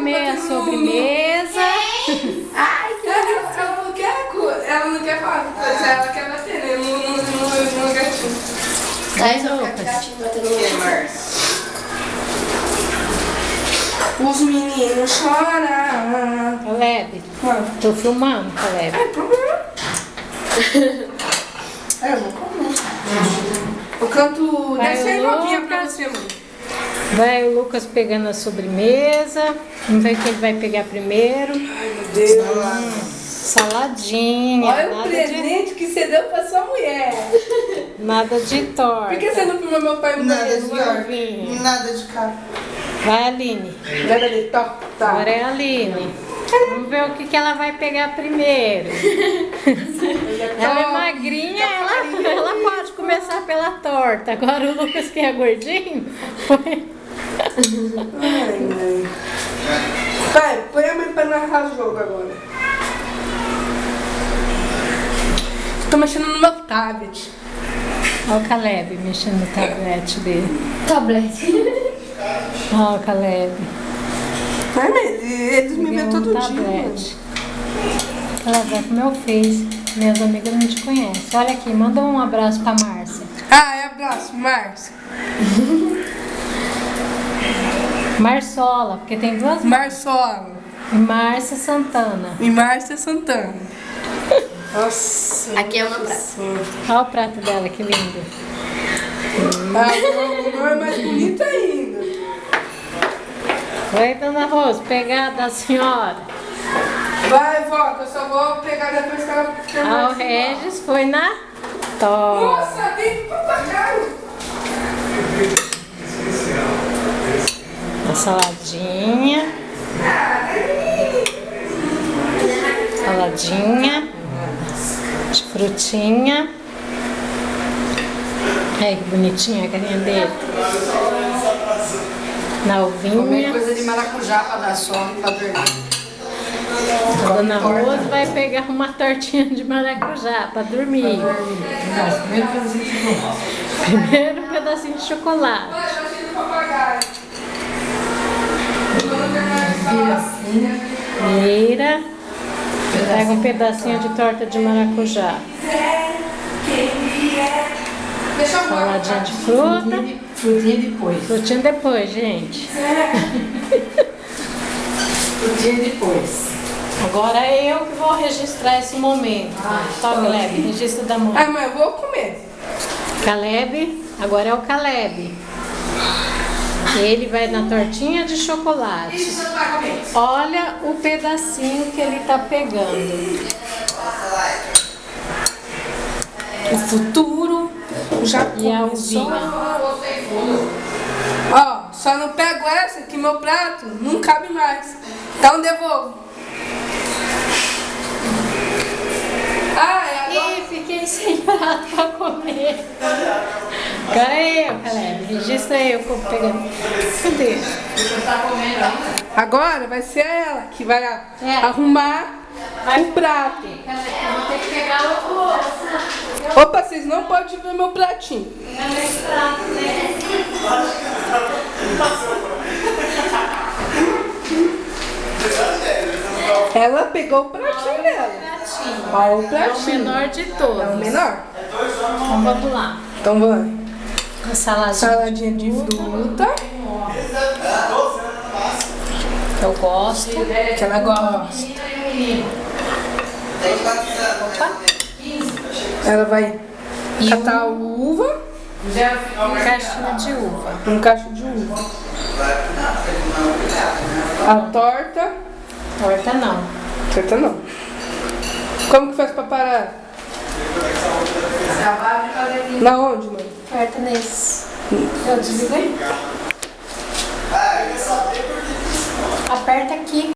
comer a sobremesa. Ai, que ela não quer falar com coisa, ela quer bater, né? No gatinho. Vai, Só Lucas. gatinho batendo no Os meninos choram. Caleb, tô filmando, Caleb. É problema. Eu vou comer. Eu canto. Vai, Desce aí, novinha pra Lucas. você, mãe. Vai o Lucas pegando a sobremesa. Vamos ver o que ele vai pegar primeiro. Ai, meu Deus. Saladinha. Olha o nada presente que você deu pra sua mulher. Nada de torta. Por que você não filmou meu pai e Nada de mulher? Novinha. Nada de carro. Vai, Aline. Nada de torta. Agora é a Aline. Vamos ver o que ela vai pegar primeiro. Ela é magrinha, ela pode começar pela torta. Agora o Lucas, que é gordinho, foi. Ai, mãe. Pai, põe a mãe pra narrar o jogo agora. Tô mexendo no meu tablet. Olha o Caleb mexendo no tablet dele. Tablet. Olha o Caleb. Ai, mãe, eles me Ganhou veem todo um dia. Mãe. tablet. Caleb, vai comer o Face. Minhas amigas não te conhecem. Olha aqui, manda um abraço pra Márcia. Ai, abraço, Márcia. Marsola, porque tem duas Marsola e Márcia Santana. e Márcia Santana. Nossa. Aqui é uma praça. Olha o prato dela, que lindo. Ah, o meu é mais bonito ainda. Oi, dona Rose, pegar da senhora. Vai, vó, que eu só vou pegar depois que ela terminar Ah, o de filmar. Regis foi na torta. Nossa, vem pro papagaio. A saladinha. Saladinha. De frutinha. Ai, que bonitinha a carinha dele. Na Comer uvinha. coisa de maracujá pra dar sono, pra dormir. A dona Rose vai pegar uma tortinha de maracujá para dormir. Primeiro um pedacinho de chocolate. Vai, eu achei do papagaio. Vira. Pega um pedacinho de torta de maracujá. Deixa eu ver. Saladinha de fruta. Frutinha depois. Frutinha depois, gente. Frutinha depois. Agora é eu que vou registrar esse momento. Tá, Caleb? Registro da mãe. Ai, mãe, eu vou comer. Caleb, agora é o Caleb. Ele vai na tortinha de chocolate. Isso você vai comer. Olha o pedacinho que ele tá pegando. O futuro já E a começou. uvinha. Ó, só não pego essa que meu prato não cabe mais. Então devolvo. Ai, agora... Ih, fiquei sem prato pra comer. Agora é eu, Caleb. Registra eu como pegando. Cadê? Agora vai ser ela que vai arrumar o prato. Caleb, eu vou ter que pegar o outro. Opa, vocês não podem ver meu pratinho. Pegar esse prato, né? Ela pegou o pratinho dela. Olha o É o pratinho. menor de todos. É o menor? Então vamos lá. Então vai. A saladinha Saladinha de fruta. que eu gosto. Que ela gosta. Opa. Ela vai catar a uva. Caixinha de uva. Um cacho de uva. A torta. Torta não. Torta não. Como que faz pra parar? Na onde, mãe? Aperta nesse. Eu desliguei. Aperta aqui.